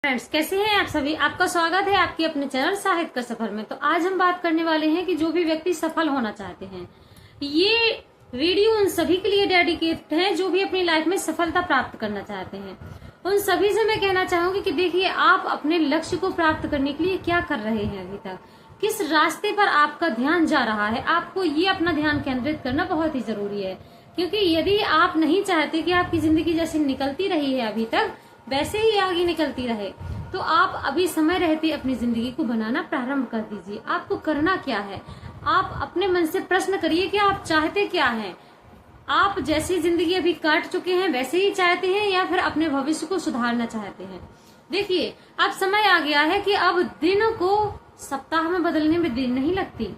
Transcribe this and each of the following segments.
Friends, कैसे हैं आप सभी। आपका स्वागत है आपके अपने चैनल साहित्य का सफर में। तो आज हम बात करने वाले हैं कि जो भी व्यक्ति सफल होना चाहते हैं, ये वीडियो उन सभी के लिए डेडिकेट है जो भी अपनी लाइफ में सफलता प्राप्त करना चाहते हैं। उन सभी से मैं कहना चाहूंगी कि देखिए, आप अपने लक्ष्य को प्राप्त करने के लिए क्या कर रहे हैं, अभी तक किस रास्ते पर आपका ध्यान जा रहा है। आपको ये अपना ध्यान केंद्रित करना बहुत ही जरूरी है, क्योंकि यदि आप नहीं चाहते कि आपकी जिंदगी जैसे निकलती रही है अभी तक वैसे ही आगे निकलती रहे, तो आप अभी समय रहते अपनी जिंदगी को बनाना प्रारंभ कर दीजिए। आपको करना क्या है, आप अपने मन से प्रश्न करिए कि आप चाहते क्या हैं। आप जैसी जिंदगी अभी काट चुके हैं वैसे ही चाहते हैं, या फिर अपने भविष्य को सुधारना चाहते हैं। देखिए, अब समय आ गया है कि अब दिन को सप्ताह में बदलने में देर नहीं लगती।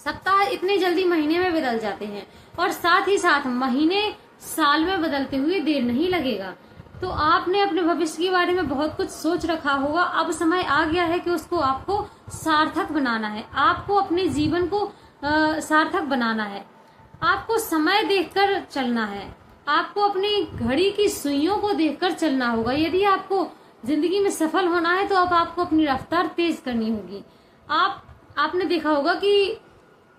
सप्ताह इतनी जल्दी महीने में बदल जाते हैं, और साथ ही साथ महीने साल में बदलते हुए देर नहीं लगेगा। तो आपने अपने भविष्य के बारे में बहुत कुछ सोच रखा होगा। अब समय आ गया है कि उसको आपको सार्थक बनाना है। आपको अपने जीवन को सार्थक बनाना है। आपको समय देखकर चलना है। आपको अपनी घड़ी की सुइयों को देखकर चलना होगा। यदि आपको जिंदगी में सफल होना है तो अब आपको अपनी रफ्तार तेज करनी होगी। आपने देखा होगा कि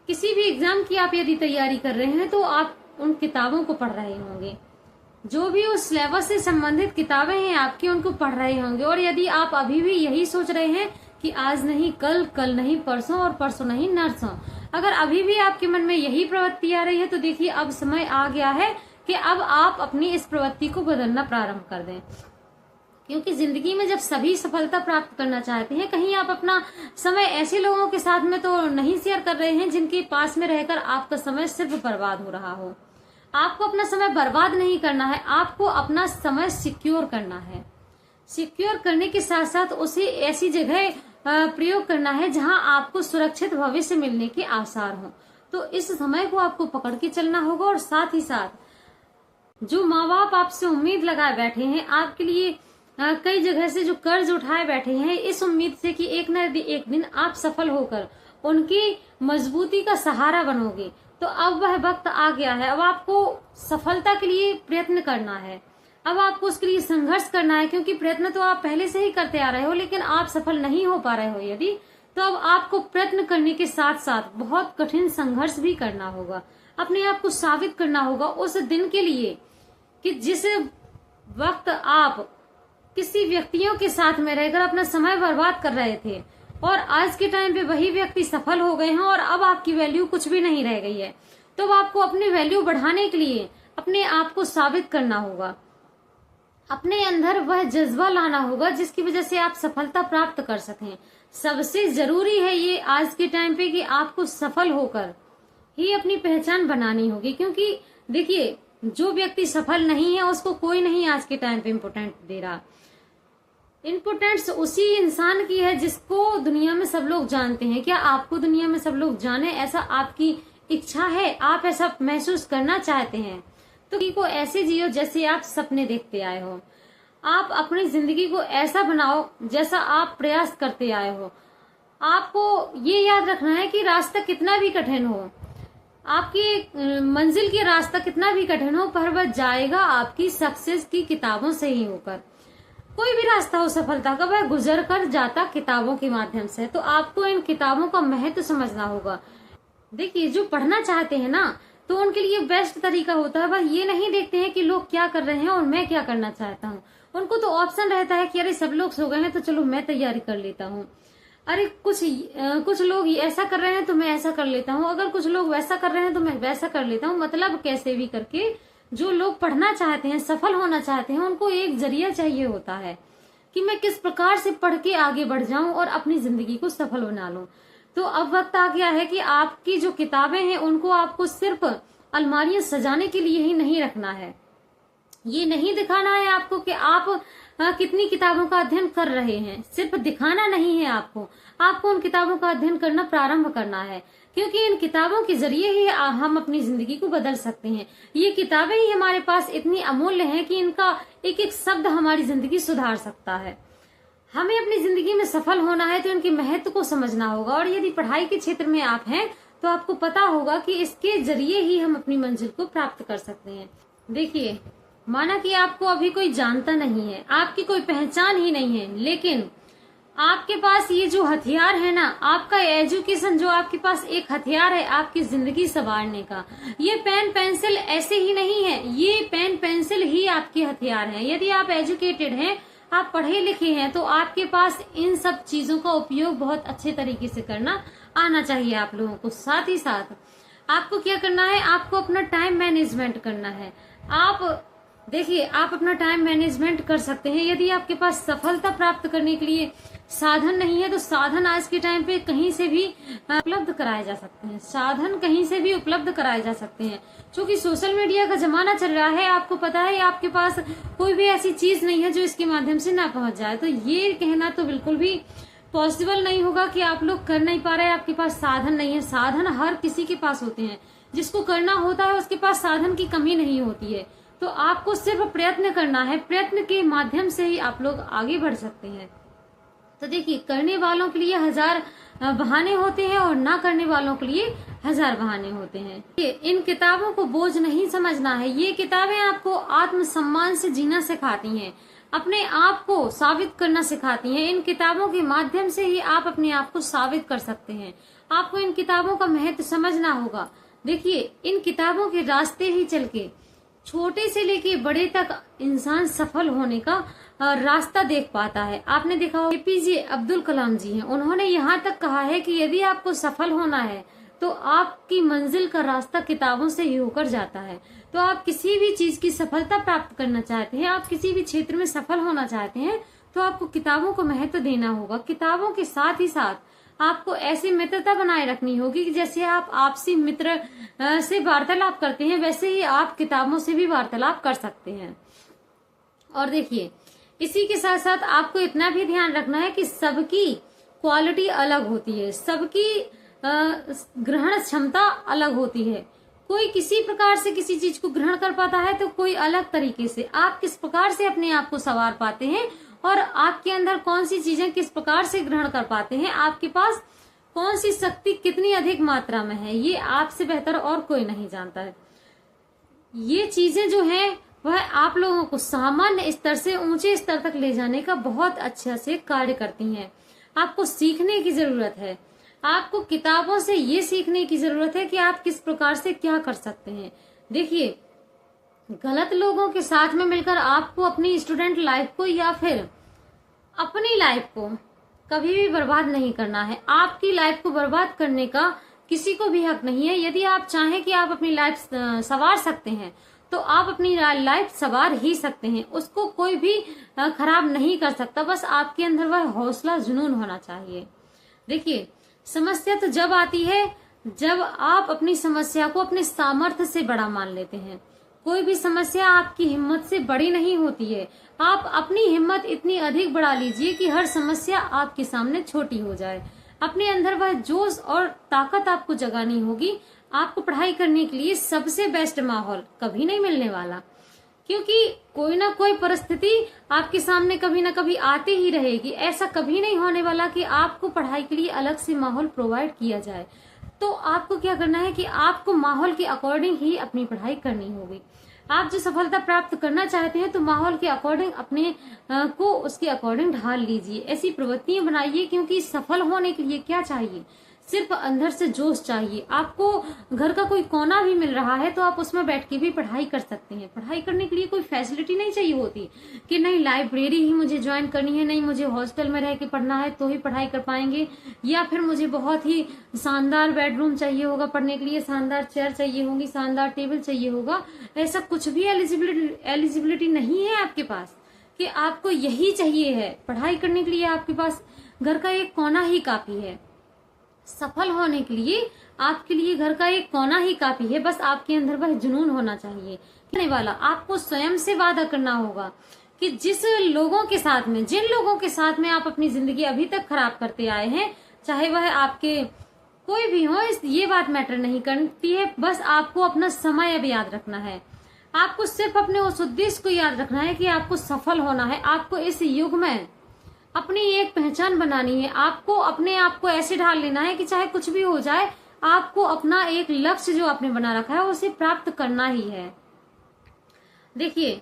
किसी भी एग्जाम की आप यदि तैयारी कर रहे हैं तो आप उन किताबों को पढ़ रहे होंगे। जो भी उस सिलेबस से संबंधित किताबें हैं आपकी, उनको पढ़ रहे होंगे। और यदि आप अभी भी यही सोच रहे हैं कि आज नहीं कल, कल नहीं परसों, और परसों नहीं नरसों, अगर अभी भी आपके मन में यही प्रवृत्ति आ रही है तो देखिए, अब समय आ गया है कि अब आप अपनी इस प्रवृत्ति को बदलना प्रारंभ कर दें। क्योंकि जिंदगी में जब सभी सफलता प्राप्त करना चाहते हैं, कहीं आप अपना समय ऐसे लोगों के साथ में तो नहीं शेयर कर रहे हैं जिनके पास में रहकर आपका समय सिर्फ बर्बाद हो रहा हो। आपको अपना समय बर्बाद नहीं करना है, आपको अपना समय सिक्योर करना है। सिक्योर करने के साथ साथ उसे ऐसी जगह प्रयोग करना है जहां आपको सुरक्षित भविष्य मिलने के आसार हो। तो इस समय को आपको पकड़ के चलना होगा। और साथ ही साथ जो माँ बाप आपसे उम्मीद लगाए बैठे हैं, आपके लिए कई जगह से जो कर्ज उठाए बैठे हैं, इस उम्मीद से कि एक न एक दिन आप सफल होकर उनकी मजबूती का सहारा बनोगे, तो अब वह वक्त आ गया है। अब आपको सफलता के लिए प्रयत्न करना है। अब आपको उसके लिए संघर्ष करना है, क्योंकि प्रयत्न तो आप पहले से ही करते आ रहे हो, लेकिन आप सफल नहीं हो पा रहे हो यदि, तो अब आपको प्रयत्न करने के साथ साथ बहुत कठिन संघर्ष भी करना होगा। अपने आप को साबित करना होगा उस दिन के लिए कि जिस वक्त आप किसी व्यक्तियों के साथ में रहकर अपना समय बर्बाद कर रहे थे, और आज के टाइम पे वही व्यक्ति सफल हो गए हैं और अब आपकी वैल्यू कुछ भी नहीं रह गई है। तो आपको अपनी वैल्यू बढ़ाने के लिए अपने आप को साबित करना होगा। अपने अंदर वह जज्बा लाना होगा जिसकी वजह से आप सफलता प्राप्त कर सकें। सबसे जरूरी है ये आज के टाइम पे कि आपको सफल होकर ही अपनी पहचान बनानी होगी। क्योंकि देखिए, जो व्यक्ति सफल नहीं है उसको कोई नहीं आज के टाइम पे इम्पोर्टेंट दे रहा। इम्पोर्टेंस उसी इंसान की है जिसको दुनिया में सब लोग जानते हैं। क्या आपको दुनिया में सब लोग जाने, ऐसा आपकी इच्छा है? आप ऐसा महसूस करना चाहते हैं तो को ऐसे जियो जैसे आप सपने देखते आए हो। आप अपनी जिंदगी को ऐसा बनाओ जैसा आप प्रयास करते आए हो। आपको ये याद रखना है कि रास्ता कितना भी कठिन हो, आपकी मंजिल की रास्ता कितना भी कठिन हो, पर वह जाएगा आपकी सक्सेस की किताबों से ही होकर। कोई भी रास्ता हो सफलता का, वह गुजर कर जाता किताबों के माध्यम से। तो आपको इन किताबों का महत्व समझना होगा। देखिए, जो पढ़ना चाहते हैं ना, तो उनके लिए बेस्ट तरीका होता है, वह ये नहीं देखते हैं कि लोग क्या कर रहे हैं और मैं क्या करना चाहता हूँ। उनको तो ऑप्शन रहता है कि अरे सब लोग सो गए हैं तो चलो मैं तैयारी कर लेता हूँ। अरे कुछ लोग ऐसा कर रहे हैं तो मैं ऐसा कर लेता हूँ। अगर कुछ लोग वैसा कर रहे हैं तो मैं वैसा कर लेता हूँ। मतलब कैसे भी करके जो लोग पढ़ना चाहते हैं, सफल होना चाहते हैं, उनको एक जरिया चाहिए होता है कि मैं किस प्रकार से पढ़ के आगे बढ़ जाऊं और अपनी जिंदगी को सफल बना लूं। तो अब वक्त आ गया है कि आपकी जो किताबें हैं उनको आपको सिर्फ अलमारियां सजाने के लिए ही नहीं रखना है। ये नहीं दिखाना है आपको कि आप कितनी किताबों का अध्ययन कर रहे हैं। सिर्फ दिखाना नहीं है आपको उन किताबों का अध्ययन करना प्रारंभ करना है, क्योंकि इन किताबों के जरिए ही हम अपनी जिंदगी को बदल सकते हैं। ये किताबें ही हमारे पास इतनी अमूल्य हैं कि इनका एक एक शब्द हमारी जिंदगी सुधार सकता है। हमें अपनी जिंदगी में सफल होना है तो इनके महत्व को समझना होगा। और यदि पढ़ाई के क्षेत्र में आप हैं तो आपको पता होगा कि इसके जरिए ही हम अपनी मंजिल को प्राप्त कर सकते हैं। देखिए, माना कि आपको अभी कोई जानता नहीं है, आपकी कोई पहचान ही नहीं है, लेकिन आपके पास ये जो हथियार है ना, आपका एजुकेशन जो आपके पास एक हथियार है आपकी जिंदगी संवारने का, ये पेन पेंसिल ऐसे ही नहीं है, ये पेन पेंसिल ही आपके हथियार है। यदि आप एजुकेटेड हैं, आप पढ़े लिखे हैं, तो आपके पास इन सब चीजों का उपयोग बहुत अच्छे तरीके से करना आना चाहिए आप लोगों को। साथ ही साथ आपको क्या करना है, आपको अपना टाइम मैनेजमेंट करना है। आप देखिए, आप अपना टाइम मैनेजमेंट कर सकते हैं। यदि आपके पास सफलता प्राप्त करने के लिए साधन नहीं है, तो साधन आज के टाइम पे कहीं से भी उपलब्ध कराए जा सकते हैं। साधन कहीं से भी उपलब्ध कराए जा सकते हैं, क्योंकि सोशल मीडिया का जमाना चल रहा है। आपको पता है, आपके पास कोई भी ऐसी चीज नहीं है जो इसके माध्यम से ना पहुंच जाए। तो ये कहना तो बिल्कुल भी पॉसिबल नहीं होगा कि आप लोग कर नहीं पा रहे हैं, आपके पास साधन नहीं है। साधन हर किसी के पास होते हैं, जिसको करना होता है उसके पास साधन की कमी नहीं होती है। तो आपको सिर्फ प्रयत्न करना है, प्रयत्न के माध्यम से ही आप लोग आगे बढ़ सकते हैं। तो देखिए, करने वालों के लिए 1000 बहाने होते हैं और ना करने वालों के लिए 1000 बहाने होते हैं। इन किताबों को बोझ नहीं समझना है। ये किताबें आपको आत्मसम्मान से जीना सिखाती हैं, अपने आप को साबित करना सिखाती हैं। इन किताबों के माध्यम से ही आप अपने आप को साबित कर सकते हैं। आपको इन किताबों का महत्व समझना होगा। देखिए, इन किताबों के रास्ते ही चल के छोटे से लेके बड़े तक इंसान सफल होने का रास्ता देख पाता है। आपने देखा होगा एपीजे अब्दुल कलाम जी हैं, उन्होंने यहाँ तक कहा है कि यदि आपको सफल होना है तो आपकी मंजिल का रास्ता किताबों से ही होकर जाता है। तो आप किसी भी चीज की सफलता प्राप्त करना चाहते हैं, आप किसी भी क्षेत्र में सफल होना चाहते हैं, तो आपको किताबों को महत्व देना होगा। किताबों के साथ ही साथ आपको ऐसी मित्रता बनाए रखनी होगी कि जैसे आप आपसी मित्र से वार्तालाप करते हैं, वैसे ही आप किताबों से भी वार्तालाप कर सकते हैं। और देखिए, इसी के साथ साथ आपको इतना भी ध्यान रखना है कि सबकी क्वालिटी अलग होती है, सबकी ग्रहण क्षमता अलग होती है। कोई किसी प्रकार से किसी चीज को ग्रहण कर पाता है, तो कोई अलग तरीके से। आप किस प्रकार से अपने आप को संवार पाते हैं और आपके अंदर कौन सी चीजें किस प्रकार से ग्रहण कर पाते हैं, आपके पास कौन सी शक्ति कितनी अधिक मात्रा में है, ये आपसे बेहतर और कोई नहीं जानता है। ये चीजें जो है वह आप लोगों को सामान्य स्तर से ऊंचे स्तर तक ले जाने का बहुत अच्छे से कार्य करती हैं। आपको सीखने की जरूरत है, आपको किताबों से ये सीखने की जरूरत है कि आप किस प्रकार से क्या कर सकते हैं। देखिए, गलत लोगों के साथ में मिलकर आपको अपनी स्टूडेंट लाइफ को या फिर अपनी लाइफ को कभी भी बर्बाद नहीं करना है। आपकी लाइफ को बर्बाद करने का किसी को भी हक नहीं है। यदि आप चाहें कि आप अपनी लाइफ संवार सकते हैं, तो आप अपनी लाइफ संवार ही सकते हैं। उसको कोई भी खराब नहीं कर सकता। बस आपके अंदर वह हौसला जुनून होना चाहिए। देखिए, समस्या तो जब आती है जब आप अपनी समस्या को अपने सामर्थ्य से बड़ा मान लेते हैं। कोई भी समस्या आपकी हिम्मत से बड़ी नहीं होती है। आप अपनी हिम्मत इतनी अधिक बढ़ा लीजिए कि हर समस्या आपके सामने छोटी हो जाए। अपने अंदर वह जोश और ताकत आपको जगानी होगी। आपको पढ़ाई करने के लिए सबसे बेस्ट माहौल कभी नहीं मिलने वाला, क्योंकि कोई ना कोई परिस्थिति आपके सामने कभी ना कभी आती ही रहेगी। ऐसा कभी नहीं होने वाला कि आपको पढ़ाई के लिए अलग से माहौल प्रोवाइड किया जाए। तो आपको क्या करना है कि आपको माहौल के अकॉर्डिंग ही अपनी पढ़ाई करनी होगी। आप जो सफलता प्राप्त करना चाहते हैं, तो माहौल के अकॉर्डिंग अपने को उसके अकॉर्डिंग ढाल लीजिए। ऐसी प्रवृत्तियां बनाइए, क्योंकि सफल होने के लिए क्या चाहिए, सिर्फ अंदर से जोश चाहिए। आपको घर का कोई कोना भी मिल रहा है तो आप उसमें बैठ के भी पढ़ाई कर सकते हैं। पढ़ाई करने के लिए कोई फैसिलिटी नहीं चाहिए होती कि नहीं लाइब्रेरी ही मुझे ज्वाइन करनी है, नहीं मुझे हॉस्टल में रह के पढ़ना है तो ही पढ़ाई कर पाएंगे, या फिर मुझे बहुत ही शानदार बेडरूम चाहिए होगा पढ़ने के लिए, शानदार चेयर चाहिए होगी, शानदार टेबल चाहिए होगा। ऐसा कुछ भी एलिजिबिलिटी नहीं है आपके पास कि आपको यही चाहिए है। पढ़ाई करने के लिए आपके पास घर का एक कोना ही काफी है। सफल होने के लिए आपके लिए घर का एक कोना ही काफी है। बस आपके अंदर वह जुनून होना चाहिए। करने वाला आपको स्वयं से वादा करना होगा कि जिस लोगों के साथ में, जिन लोगों के साथ में आप अपनी जिंदगी अभी तक खराब करते आए हैं, चाहे वह आपके कोई भी हो, ये बात मैटर नहीं करती है। बस आपको अपना समय अब याद रखना है। आपको सिर्फ अपने उस उद्देश्य को याद रखना है कि आपको सफल होना है। आपको इस युग में अपनी एक पहचान बनानी है। आपको अपने आप को ऐसे ढाल लेना है कि चाहे कुछ भी हो जाए, आपको अपना एक लक्ष्य जो आपने बना रखा है उसे प्राप्त करना ही है। देखिए,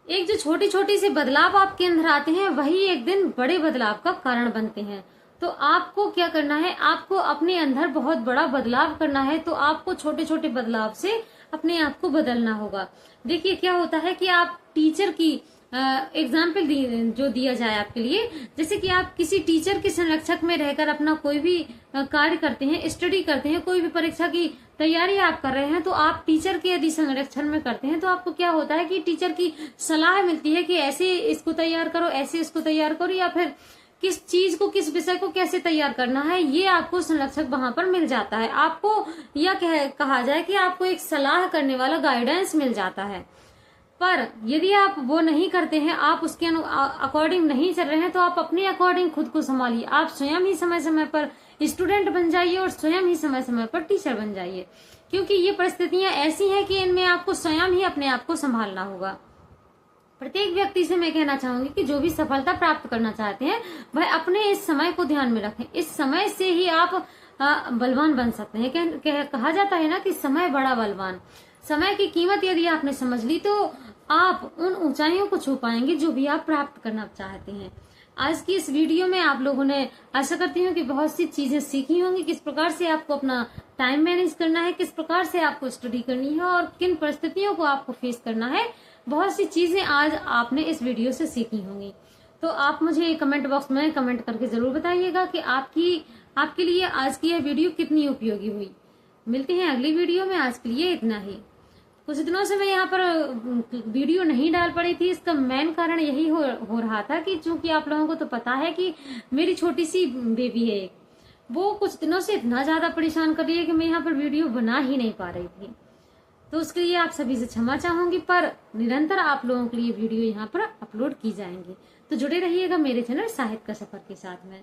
एक जो छोटी छोटी से बदलाव आपके अंदर आते हैं वही एक दिन बड़े बदलाव का कारण बनते हैं। तो आपको क्या करना है, आपको अपने अंदर बहुत बड़ा बदलाव करना है, तो आपको छोटे छोटे बदलाव से अपने आप को बदलना होगा। देखिए क्या होता है कि आप टीचर की एग्जाम्पल जो दिया जाए आपके लिए, जैसे कि आप किसी टीचर के संरक्षक में रहकर अपना कोई भी कार्य करते हैं, स्टडी करते हैं, कोई भी परीक्षा की तैयारी आप कर रहे हैं, तो आप टीचर के यदि संरक्षण में करते हैं तो आपको क्या होता है कि टीचर की सलाह मिलती है कि ऐसे इसको तैयार करो, ऐसे इसको तैयार करो, या फिर किस चीज को, किस विषय को कैसे तैयार करना है, ये आपको संरक्षक वहां पर मिल जाता है। आपको यह कहा जाए कि आपको एक सलाह करने वाला गाइडेंस मिल जाता है। पर यदि आप वो नहीं करते हैं, आप उसके अकॉर्डिंग नहीं चल रहे हैं, तो आप अपने अकॉर्डिंग खुद को संभालिए। आप स्वयं ही समय समय पर स्टूडेंट बन जाइए और स्वयं ही समय समय पर टीचर बन जाइए, क्योंकि ये परिस्थितियां ऐसी हैं कि इनमें आपको स्वयं ही अपने आप को संभालना होगा। प्रत्येक व्यक्ति से मैं कहना चाहूंगी कि जो भी सफलता प्राप्त करना चाहते हैं वह अपने इस समय को ध्यान में रखें। इस समय से ही आप बलवान बन सकते हैं। कहा जाता है ना कि समय बड़ा बलवान। समय की कीमत यदि आपने समझ ली तो आप उन ऊंचाइयों को छू पाएंगे जो भी आप प्राप्त करना चाहते हैं। आज की इस वीडियो में आप लोगों ने, आशा करती हूँ कि बहुत सी चीजें सीखी होंगी, किस प्रकार से आपको अपना टाइम मैनेज करना है, किस प्रकार से आपको स्टडी करनी है और किन परिस्थितियों को आपको फेस करना है। बहुत सी चीजें आज आपने इस वीडियो से सीखी होंगी। तो आप मुझे कमेंट बॉक्स में कमेंट करके जरूर बताइएगा कि आपके लिए आज की यह वीडियो कितनी उपयोगी हुई। मिलते हैं अगली वीडियो में, आज के लिए इतना ही। कुछ दिनों से मैं यहाँ पर वीडियो नहीं डाल पड़ी थी, इसका मेन कारण यही हो रहा था कि चूंकि आप लोगों को तो पता है कि मेरी छोटी सी बेबी है, वो कुछ दिनों से इतना ज्यादा परेशान कर रही है कि मैं यहाँ पर वीडियो बना ही नहीं पा रही थी। तो उसके लिए आप सभी से क्षमा चाहूंगी, पर निरंतर आप लोगों के लिए वीडियो यहाँ पर अपलोड की जाएंगी। तो जुड़े रहिएगा मेरे चैनल साहित्य का सफर के साथ में।